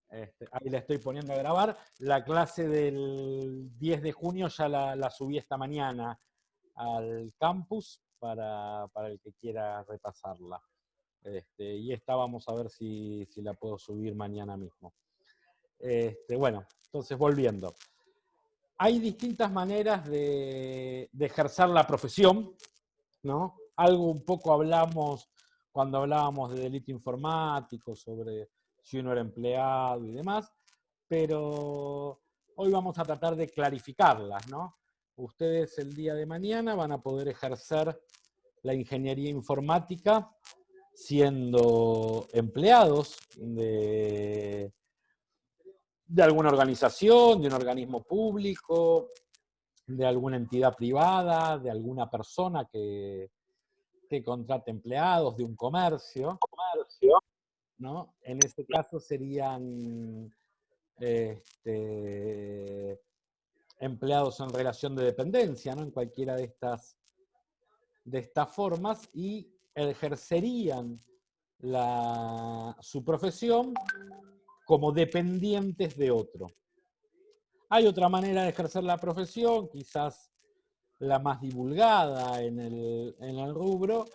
Ahí la estoy poniendo a grabar. La clase del 10 de junio ya la subí esta mañana al campus para el que quiera repasarla. Y esta vamos a ver si la puedo subir mañana mismo. Bueno, entonces volviendo. Hay distintas maneras de ejercer la profesión, ¿no? Algo un poco hablamos cuando hablábamos de delito informático, sobre si uno era empleado y demás, pero hoy vamos a tratar de clarificarlas, ¿no? Ustedes el día de mañana van a poder ejercer la ingeniería informática siendo empleados de alguna organización, de un organismo público, de alguna entidad privada, de alguna persona que contrate empleados, de un comercio, ¿no? En este caso serían empleados en relación de dependencia, ¿no? En cualquiera de estas formas, y ejercerían su profesión como dependientes de otro. Hay otra manera de ejercer la profesión, quizás la más divulgada en el rubro,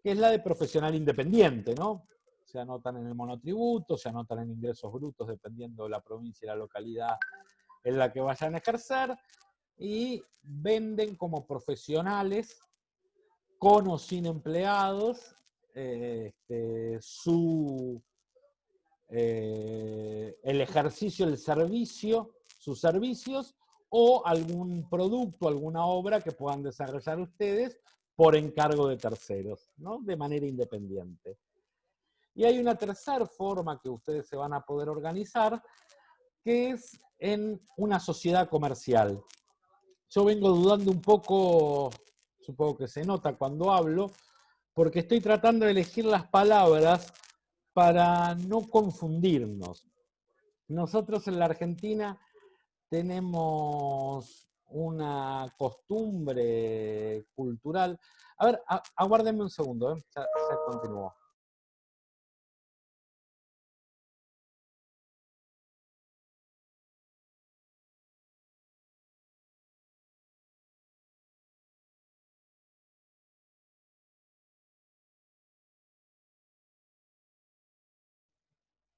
que es la de profesional independiente, ¿no? Se anotan en el monotributo, se anotan en ingresos brutos, dependiendo de la provincia y la localidad en la que vayan a ejercer, y venden como profesionales, con o sin empleados, el ejercicio, el servicio, sus servicios, o algún producto, alguna obra que puedan desarrollar ustedes por encargo de terceros, ¿no? De manera independiente. Y hay una tercera forma que ustedes se van a poder organizar, que es en una sociedad comercial. Yo vengo dudando un poco, supongo que se nota cuando hablo, porque estoy tratando de elegir las palabras para no confundirnos. Nosotros en la Argentina tenemos una costumbre cultural. A ver, aguárdenme un segundo, ya continúo.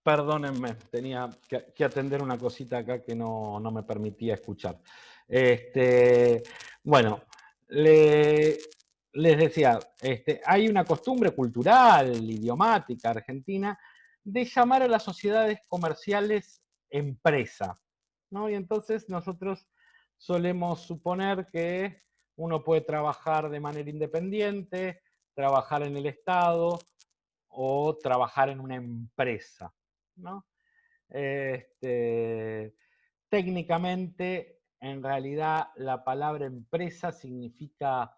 Perdónenme, tenía que atender una cosita acá que no me permitía escuchar. Bueno, les decía, hay una costumbre cultural, idiomática, argentina, de llamar a las sociedades comerciales empresa, ¿no? Y entonces nosotros solemos suponer que uno puede trabajar de manera independiente, trabajar en el Estado o trabajar en una empresa, ¿no? Técnicamente, en realidad, la palabra empresa significa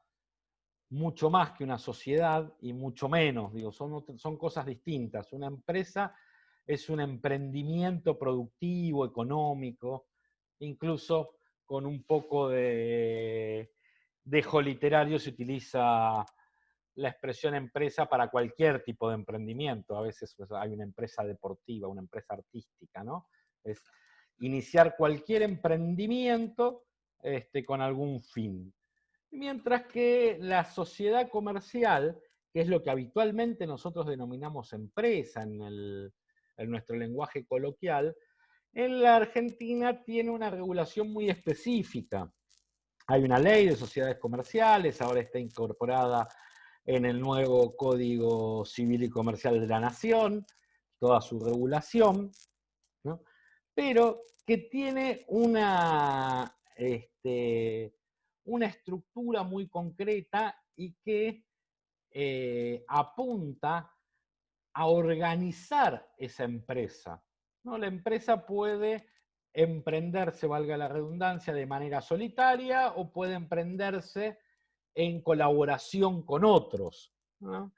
mucho más que una sociedad y mucho menos, digo, son cosas distintas. Una empresa es un emprendimiento productivo, económico, incluso con un poco de dejo literario se utiliza la expresión empresa para cualquier tipo de emprendimiento. A veces pues, hay una empresa deportiva, una empresa artística, ¿no? Es iniciar cualquier emprendimiento con algún fin. Mientras que la sociedad comercial, que es lo que habitualmente nosotros denominamos empresa en nuestro lenguaje coloquial, en la Argentina tiene una regulación muy específica. Hay una ley de sociedades comerciales, ahora está incorporada en el nuevo Código Civil y Comercial de la Nación, toda su regulación, ¿no? Pero que tiene una estructura muy concreta y que apunta a organizar esa empresa, ¿no? La empresa puede emprenderse, valga la redundancia, de manera solitaria o puede emprenderse en colaboración con otros, ¿no?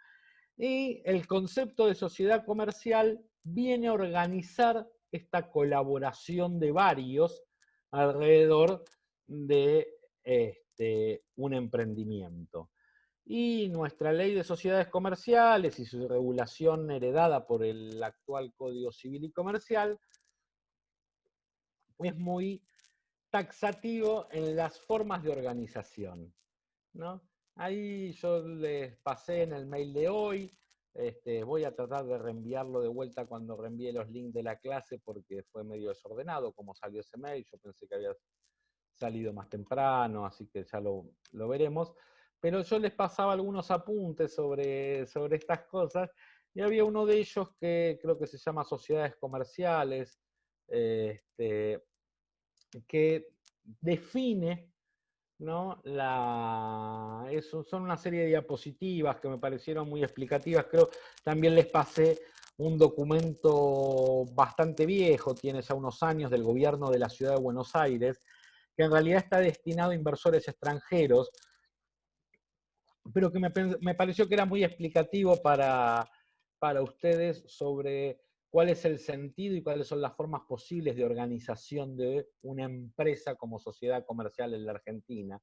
Y el concepto de sociedad comercial viene a organizar esta colaboración de varios alrededor de un emprendimiento. Y nuestra ley de sociedades comerciales y su regulación heredada por el actual Código Civil y Comercial es muy taxativo en las formas de organización, ¿no? Ahí yo les pasé en el mail de hoy, voy a tratar de reenviarlo de vuelta cuando reenvíe los links de la clase porque fue medio desordenado como salió ese mail, yo pensé que había salido más temprano, así que ya lo veremos. Pero yo les pasaba algunos apuntes sobre estas cosas, y había uno de ellos que creo que se llama sociedades comerciales, que define, ¿no? Son una serie de diapositivas que me parecieron muy explicativas. Creo también les pasé un documento bastante viejo, tiene ya unos años, del gobierno de la ciudad de Buenos Aires, que en realidad está destinado a inversores extranjeros, pero que me pareció que era muy explicativo para ustedes sobre cuál es el sentido y cuáles son las formas posibles de organización de una empresa como sociedad comercial en la Argentina.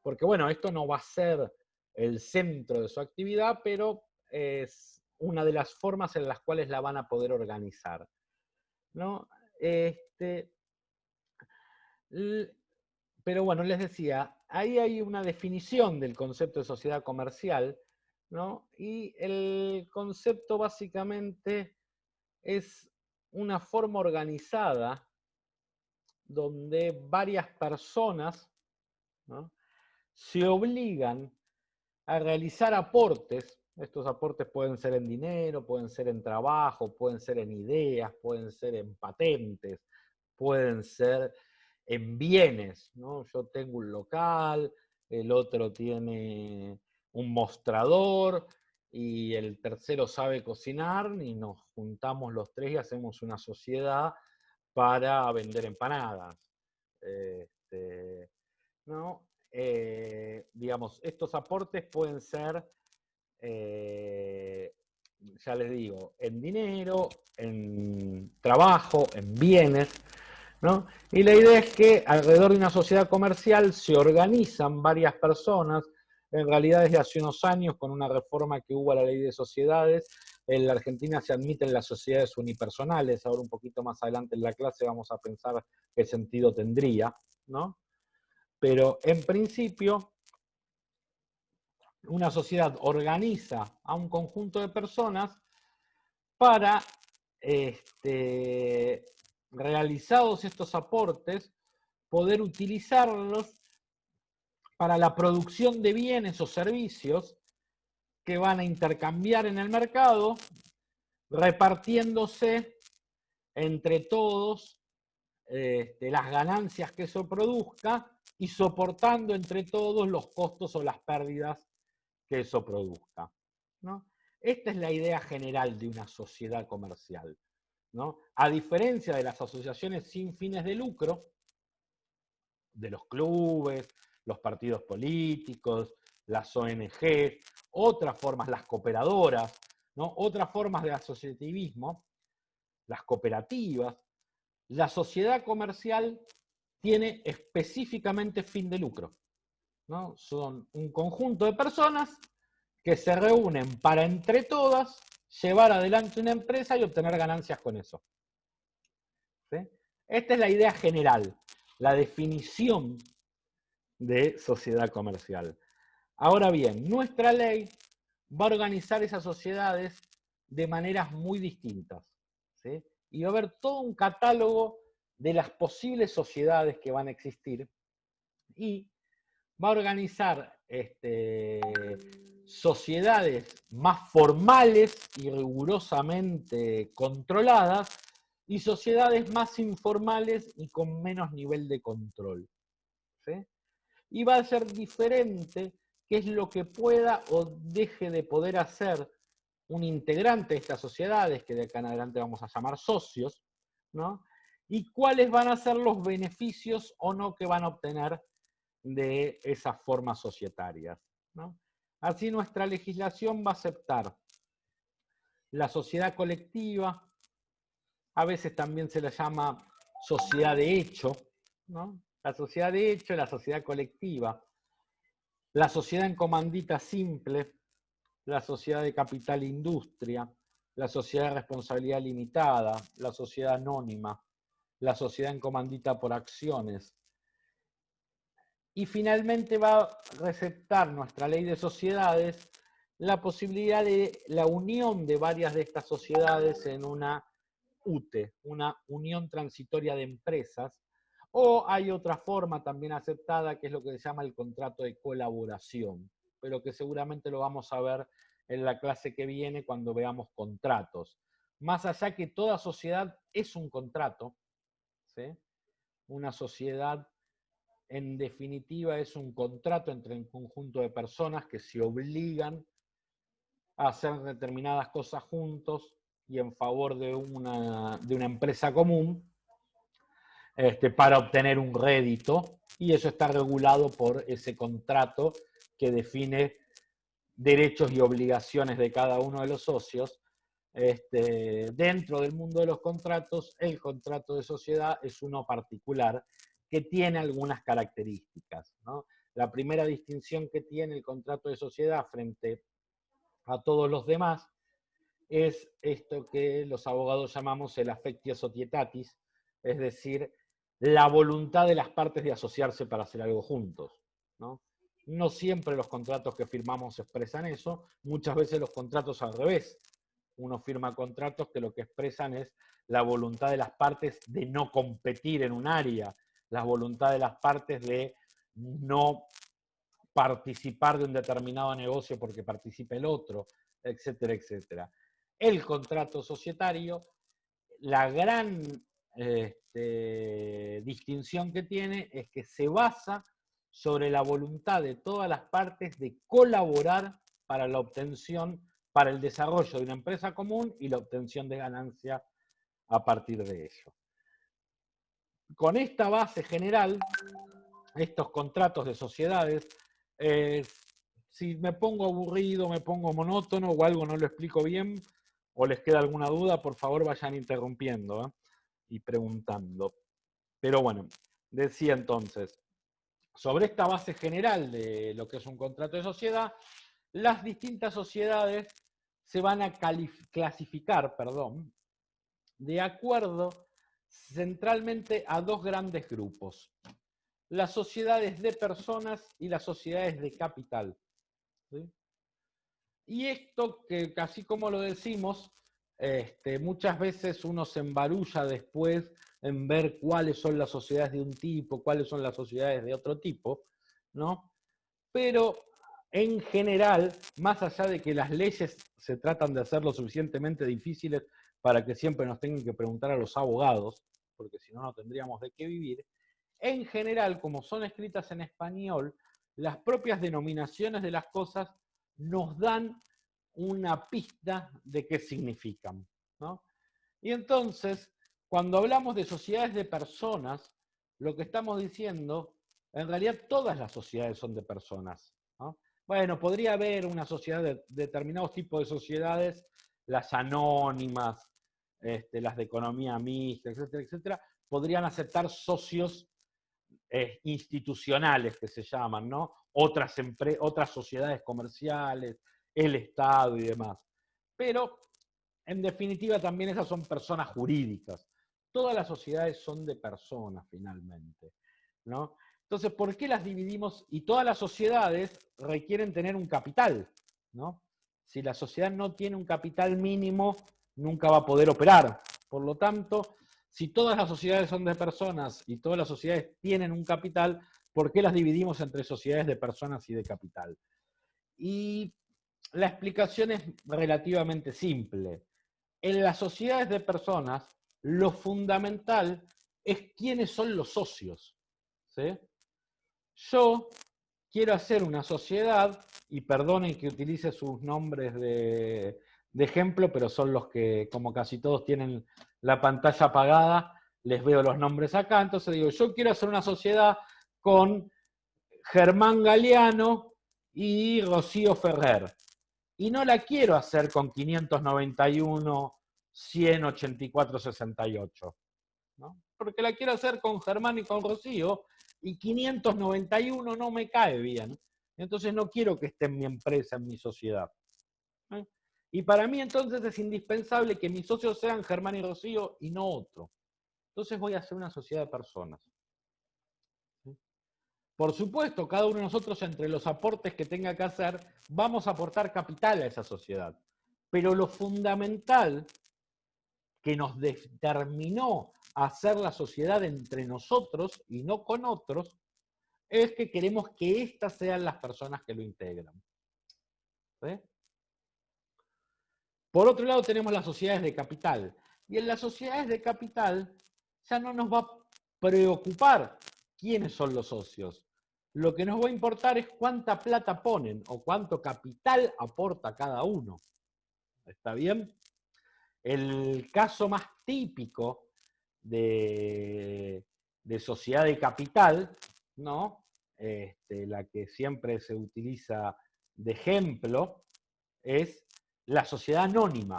Porque bueno, esto no va a ser el centro de su actividad, pero es una de las formas en las cuales la van a poder organizar, ¿no? Pero bueno, les decía, ahí hay una definición del concepto de sociedad comercial, ¿no? Y el concepto básicamente es una forma organizada donde varias personas, ¿no?, se obligan a realizar aportes. Estos aportes pueden ser en dinero, pueden ser en trabajo, pueden ser en ideas, pueden ser en patentes, pueden ser en bienes, ¿no? Yo tengo un local, el otro tiene un mostrador y el tercero sabe cocinar, y nos juntamos los tres y hacemos una sociedad para vender empanadas. ¿No? Digamos, estos aportes pueden ser, ya les digo, en dinero, en trabajo, en bienes, ¿no? Y la idea es que alrededor de una sociedad comercial se organizan varias personas. En realidad, desde hace unos años, con una reforma que hubo a la ley de sociedades, en la Argentina se admiten las sociedades unipersonales. Ahora, un poquito más adelante en la clase, vamos a pensar qué sentido tendría, ¿no? Pero en principio, una sociedad organiza a un conjunto de personas para, realizados estos aportes, poder utilizarlos para la producción de bienes o servicios que van a intercambiar en el mercado, repartiéndose entre todos las ganancias que eso produzca y soportando entre todos los costos o las pérdidas que eso produzca, ¿no? Esta es la idea general de una sociedad comercial, ¿no? A diferencia de las asociaciones sin fines de lucro, de los clubes, los partidos políticos, las ONG, otras formas, las cooperadoras, ¿no?, otras formas de asociativismo, las cooperativas, la sociedad comercial tiene específicamente fin de lucro, ¿no? Son un conjunto de personas que se reúnen para, entre todas, llevar adelante una empresa y obtener ganancias con eso. ¿Sí? Esta es la idea general, la definición de sociedad comercial. Ahora bien, nuestra ley va a organizar esas sociedades de maneras muy distintas, ¿sí? Y va a haber todo un catálogo de las posibles sociedades que van a existir, y va a organizar sociedades más formales y rigurosamente controladas, y sociedades más informales y con menos nivel de control, ¿sí? Y va a ser diferente qué es lo que pueda o deje de poder hacer un integrante de estas sociedades, que de acá en adelante vamos a llamar socios, ¿no? Y cuáles van a ser los beneficios o no que van a obtener de esas formas societarias, ¿no? Así, nuestra legislación va a aceptar la sociedad colectiva, a veces también se la llama sociedad de hecho, ¿no? La sociedad de hecho, la sociedad colectiva, la sociedad en comandita simple, la sociedad de capital e industria, la sociedad de responsabilidad limitada, la sociedad anónima, la sociedad en comandita por acciones. Y finalmente va a receptar nuestra ley de sociedades la posibilidad de la unión de varias de estas sociedades en una UTE, una unión transitoria de empresas, o hay otra forma también aceptada que es lo que se llama el contrato de colaboración, pero que seguramente lo vamos a ver en la clase que viene cuando veamos contratos. Más allá que toda sociedad es un contrato, ¿sí? Una sociedad en definitiva es un contrato entre un conjunto de personas que se obligan a hacer determinadas cosas juntos y en favor de una empresa común, para obtener un rédito, y eso está regulado por ese contrato que define derechos y obligaciones de cada uno de los socios. Dentro del mundo de los contratos, el contrato de sociedad es uno particular que tiene algunas características, ¿no? La primera distinción que tiene el contrato de sociedad frente a todos los demás es esto que los abogados llamamos el affectio societatis, es decir, la voluntad de las partes de asociarse para hacer algo juntos, ¿no? No siempre los contratos que firmamos expresan eso, muchas veces los contratos al revés. Uno firma contratos que lo que expresan es la voluntad de las partes de no competir en un área, la voluntad de las partes de no participar de un determinado negocio porque participe el otro, etcétera, etcétera. El contrato societario, la gran distinción que tiene es que se basa sobre la voluntad de todas las partes de colaborar para la obtención, para el desarrollo de una empresa común y la obtención de ganancia a partir de ello. Con esta base general, estos contratos de sociedades, si me pongo aburrido, me pongo monótono o algo no lo explico bien, o les queda alguna duda, por favor vayan interrumpiendo y preguntando. Pero bueno, decía entonces, sobre esta base general de lo que es un contrato de sociedad, las distintas sociedades se van a clasificar, de acuerdo centralmente a dos grandes grupos: las sociedades de personas y las sociedades de capital, ¿sí? Y esto, que así como lo decimos, muchas veces uno se embarulla después en ver cuáles son las sociedades de un tipo, cuáles son las sociedades de otro tipo, ¿no? Pero en general, más allá de que las leyes se tratan de hacer lo suficientemente difíciles para que siempre nos tengan que preguntar a los abogados, porque si no, no tendríamos de qué vivir, en general, como son escritas en español, las propias denominaciones de las cosas nos dan una pista de qué significan, ¿no? Y entonces, cuando hablamos de sociedades de personas, lo que estamos diciendo, en realidad todas las sociedades son de personas, ¿no? Bueno, podría haber una sociedad de determinados tipos de sociedades, las anónimas, las de economía mixta, etcétera, etcétera, podrían aceptar socios institucionales que se llaman, ¿no? Otras sociedades comerciales, el Estado y demás. Pero, en definitiva, también esas son personas jurídicas. Todas las sociedades son de personas, finalmente, ¿no? Entonces, ¿por qué las dividimos? Y todas las sociedades requieren tener un capital, ¿no? Si la sociedad no tiene un capital mínimo, nunca va a poder operar. Por lo tanto, si todas las sociedades son de personas y todas las sociedades tienen un capital, ¿por qué las dividimos entre sociedades de personas y de capital? Y la explicación es relativamente simple. En las sociedades de personas, lo fundamental es quiénes son los socios, ¿sí? Yo quiero hacer una sociedad, y perdonen que utilice sus nombres de ejemplo, pero son los que, como casi todos tienen la pantalla apagada, les veo los nombres acá. Entonces digo, yo quiero hacer una sociedad con Germán Galeano y Rocío Ferrer. Y no la quiero hacer con 591, 184, 68. ¿No? Porque la quiero hacer con Germán y con Rocío, y 591 no me cae bien. Entonces no quiero que esté en mi empresa, en mi sociedad. Y para mí entonces es indispensable que mis socios sean Germán y Rocío y no otro. Entonces voy a hacer una sociedad de personas. ¿Sí? Por supuesto, cada uno de nosotros, entre los aportes que tenga que hacer, vamos a aportar capital a esa sociedad. Pero lo fundamental que nos determinó hacer la sociedad entre nosotros y no con otros, es que queremos que éstas sean las personas que lo integran. ¿Sí? Por otro lado tenemos las sociedades de capital. Y en las sociedades de capital ya no nos va a preocupar quiénes son los socios. Lo que nos va a importar es cuánta plata ponen o cuánto capital aporta cada uno. ¿Está bien? El caso más típico de sociedad de capital, ¿no? La que siempre se utiliza de ejemplo, es la sociedad anónima.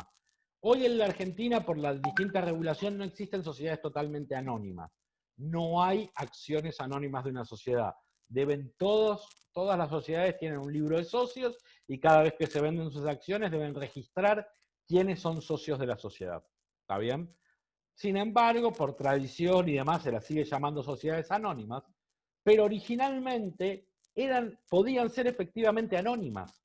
Hoy en la Argentina, por la distinta regulación, no existen sociedades totalmente anónimas. No hay acciones anónimas de una sociedad. Todas las sociedades tienen un libro de socios y cada vez que se venden sus acciones deben registrar quiénes son socios de la sociedad. ¿Está bien? Sin embargo, por tradición y demás, se las sigue llamando sociedades anónimas, pero originalmente podían ser efectivamente anónimas.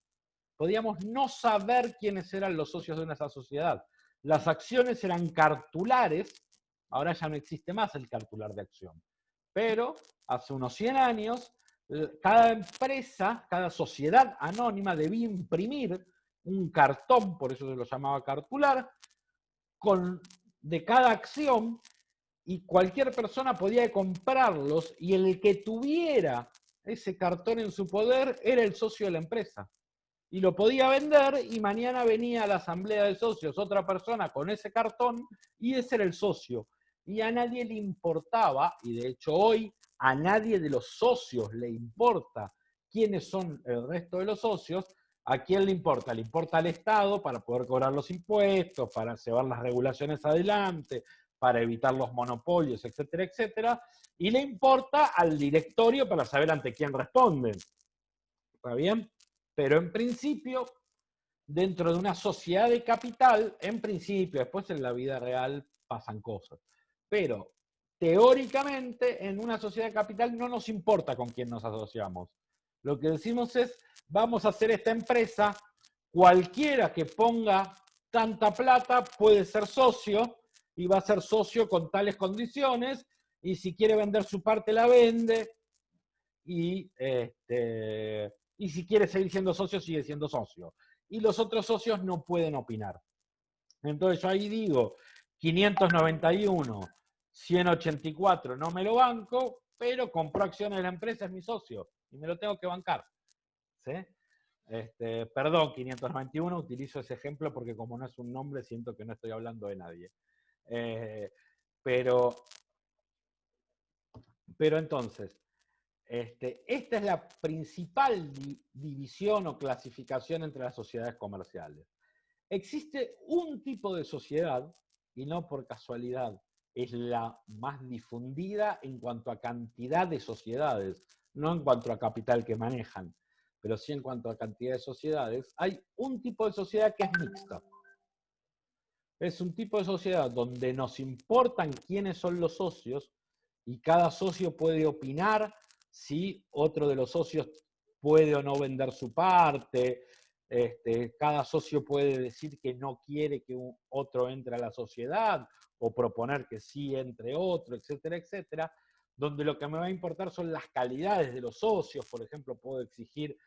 Podíamos no saber quiénes eran los socios de esa sociedad. Las acciones eran cartulares, ahora ya no existe más el cartular de acción. Pero hace unos 100 años, cada empresa, cada sociedad anónima debía imprimir un cartón, por eso se lo llamaba cartular, de cada acción, y cualquier persona podía comprarlos, y el que tuviera ese cartón en su poder era el socio de la empresa. Y lo podía vender y mañana venía a la asamblea de socios otra persona con ese cartón y ese era el socio. Y a nadie le importaba, y de hecho hoy a nadie de los socios le importa quiénes son el resto de los socios. ¿A quién le importa? Le importa al Estado para poder cobrar los impuestos, para llevar las regulaciones adelante, para evitar los monopolios, etcétera, etcétera. Y le importa al directorio para saber ante quién responden. ¿Está bien? Pero en principio, dentro de una sociedad de capital, en principio, después en la vida real pasan cosas. Pero teóricamente, en una sociedad de capital no nos importa con quién nos asociamos. Lo que decimos es, vamos a hacer esta empresa, cualquiera que ponga tanta plata puede ser socio y va a ser socio con tales condiciones, y si quiere vender su parte la vende, y si quiere seguir siendo socio, sigue siendo socio. Y los otros socios no pueden opinar. Entonces yo ahí digo, 591, 184, no me lo banco, pero compró acciones de la empresa, es mi socio, y me lo tengo que bancar. ¿Sí? Perdón, 591, utilizo ese ejemplo porque como no es un nombre, siento que no estoy hablando de nadie. Pero entonces, esta es la principal división o clasificación entre las sociedades comerciales. Existe un tipo de sociedad, y no por casualidad, es la más difundida en cuanto a cantidad de sociedades, no en cuanto a capital que manejan, pero sí en cuanto a cantidad de sociedades. Hay un tipo de sociedad que es mixta. Es un tipo de sociedad donde nos importan quiénes son los socios y cada socio puede opinar si otro de los socios puede o no vender su parte. Cada socio puede decir que no quiere que otro entre a la sociedad o proponer que sí entre otro, etcétera, etcétera. Donde lo que me va a importar son las calidades de los socios. Por ejemplo, puedo exigir,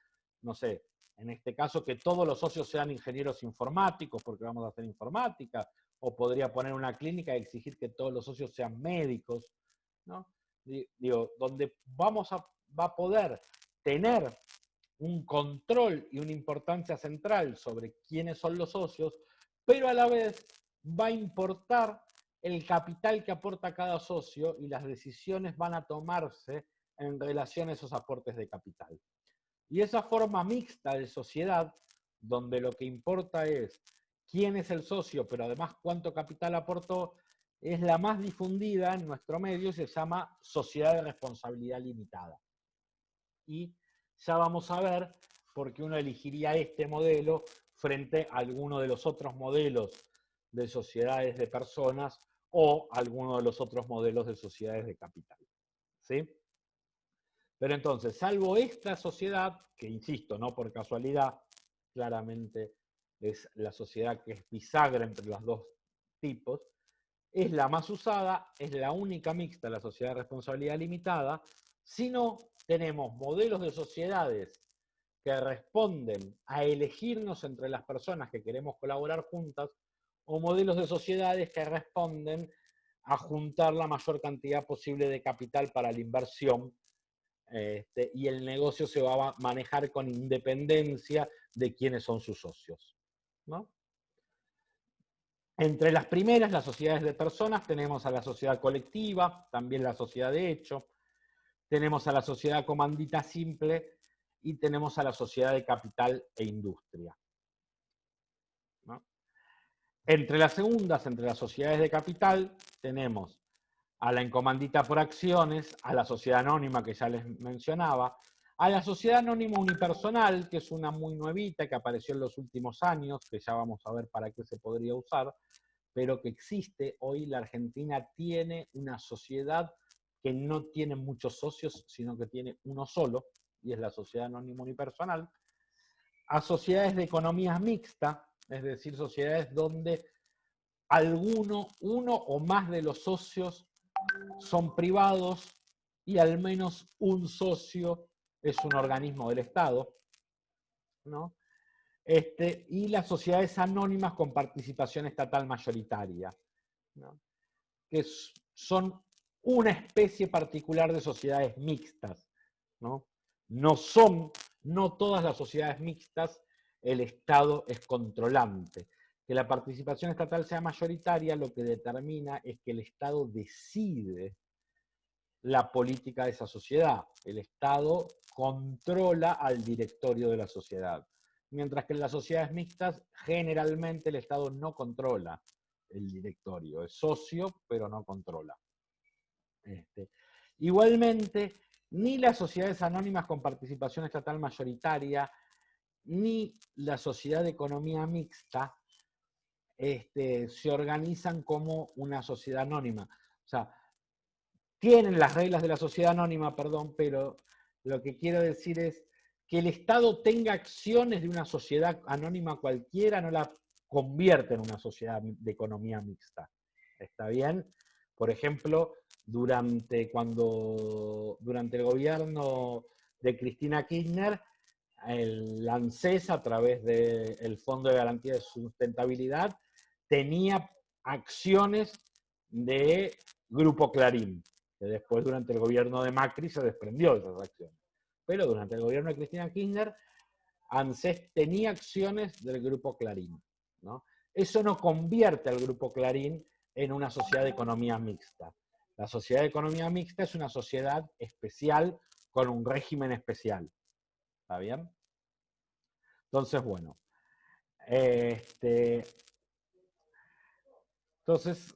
no sé, en este caso, que todos los socios sean ingenieros informáticos, porque vamos a hacer informática, o podría poner una clínica y exigir que todos los socios sean médicos, ¿no? Digo, donde va a poder tener un control y una importancia central sobre quiénes son los socios, pero a la vez va a importar el capital que aporta cada socio y las decisiones van a tomarse en relación a esos aportes de capital. Y esa forma mixta de sociedad, donde lo que importa es quién es el socio, pero además cuánto capital aportó, es la más difundida en nuestro medio y se llama sociedad de responsabilidad limitada. Y ya vamos a ver por qué uno elegiría este modelo frente a alguno de los otros modelos de sociedades de personas o alguno de los otros modelos de sociedades de capital. ¿Sí? Pero entonces, salvo esta sociedad, que insisto, no por casualidad, claramente es la sociedad que es bisagra entre los dos tipos, es la más usada, es la única mixta, la sociedad de responsabilidad limitada. Si no, tenemos modelos de sociedades que responden a elegirnos entre las personas que queremos colaborar juntas, o modelos de sociedades que responden a juntar la mayor cantidad posible de capital para la inversión, y el negocio se va a manejar con independencia de quiénes son sus socios, ¿no? Entre las primeras, las sociedades de personas, tenemos a la sociedad colectiva, también la sociedad de hecho, tenemos a la sociedad comandita simple y tenemos a la sociedad de capital e industria, ¿no? Entre las segundas, entre las sociedades de capital, tenemos a la encomandita por acciones, a la sociedad anónima que ya les mencionaba, a la sociedad anónima unipersonal, que es una muy nuevita que apareció en los últimos años, que ya vamos a ver para qué se podría usar, pero que existe. Hoy la Argentina tiene una sociedad que no tiene muchos socios, sino que tiene uno solo, y es la sociedad anónima unipersonal. A sociedades de economía mixta, es decir, sociedades donde uno o más de los socios son privados y al menos un socio es un organismo del Estado, ¿no? Y las sociedades anónimas con participación estatal mayoritaria, ¿no? Que son una especie particular de sociedades mixtas, ¿no? No todas las sociedades mixtas el Estado es controlante. Que la participación estatal sea mayoritaria lo que determina es que el Estado decide la política de esa sociedad. El Estado controla al directorio de la sociedad. Mientras que en las sociedades mixtas, generalmente el Estado no controla el directorio. Es socio, pero no controla. Igualmente, ni las sociedades anónimas con participación estatal mayoritaria, ni la sociedad de economía mixta se organizan como una sociedad anónima. O sea, tienen las reglas de la sociedad anónima, perdón, pero lo que quiero decir es que el Estado tenga acciones de una sociedad anónima cualquiera no la convierte en una sociedad de economía mixta. ¿Está bien? Por ejemplo, durante el gobierno de Cristina Kirchner, el ANSES, a través del Fondo de Garantía de Sustentabilidad, tenía acciones de Grupo Clarín, que después durante el gobierno de Macri se desprendió de esas acciones. Pero durante el gobierno de Cristina Kirchner, ANSES tenía acciones del Grupo Clarín, ¿no? Eso no convierte al Grupo Clarín en una sociedad de economía mixta. La sociedad de economía mixta es una sociedad especial con un régimen especial. ¿Está bien? Entonces, bueno. Entonces,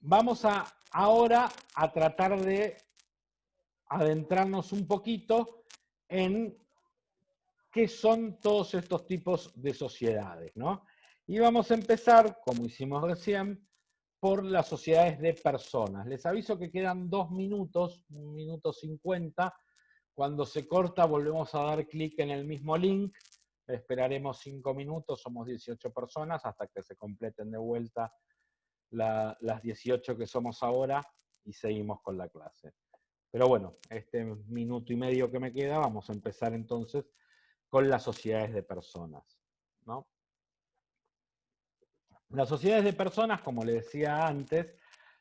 vamos ahora a tratar de adentrarnos un poquito en qué son todos estos tipos de sociedades, ¿no? Y vamos a empezar, como hicimos recién, por las sociedades de personas. Les aviso que quedan 2 minutos, 1 minuto 50. Cuando se corta volvemos a dar clic en el mismo link. Esperaremos 5 minutos, somos 18 personas, hasta que se completen de vuelta las 18 que somos ahora y seguimos con la clase. Pero bueno, este minuto y medio que me queda, vamos a empezar entonces con las sociedades de personas, ¿no? Las sociedades de personas, como les decía antes,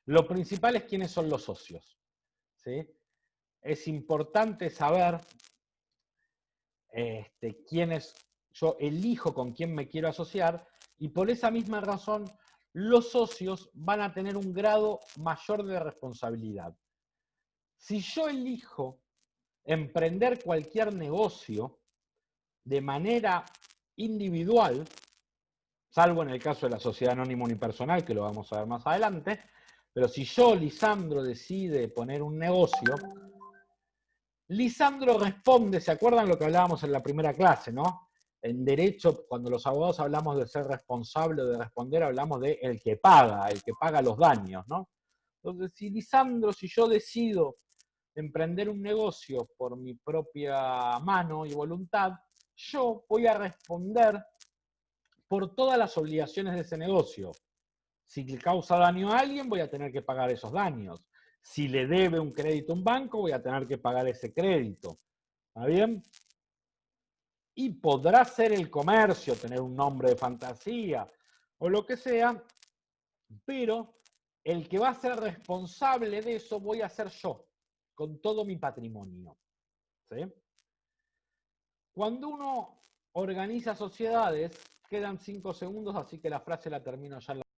lo principal es quiénes son los socios, ¿sí? Es importante saber quiénes, yo elijo con quién me quiero asociar, y por esa misma razón los socios van a tener un grado mayor de responsabilidad. Si yo elijo emprender cualquier negocio de manera individual, salvo en el caso de la sociedad anónima unipersonal, que lo vamos a ver más adelante, pero si yo, Lisandro, decide poner un negocio, Lisandro responde, ¿se acuerdan lo que hablábamos en la primera clase, no? En derecho, cuando los abogados hablamos de ser responsable o de responder, hablamos de el que paga los daños, ¿no? Entonces, si Lisandro, si yo decido emprender un negocio por mi propia mano y voluntad, yo voy a responder por todas las obligaciones de ese negocio. Si le causa daño a alguien, voy a tener que pagar esos daños. Si le debe un crédito a un banco, voy a tener que pagar ese crédito. ¿Está bien? Y podrá ser el comercio, tener un nombre de fantasía o lo que sea, pero el que va a ser responsable de eso voy a ser yo, con todo mi patrimonio. ¿Sí? Cuando uno organiza sociedades, quedan 5 segundos, así que la frase la termino ya en la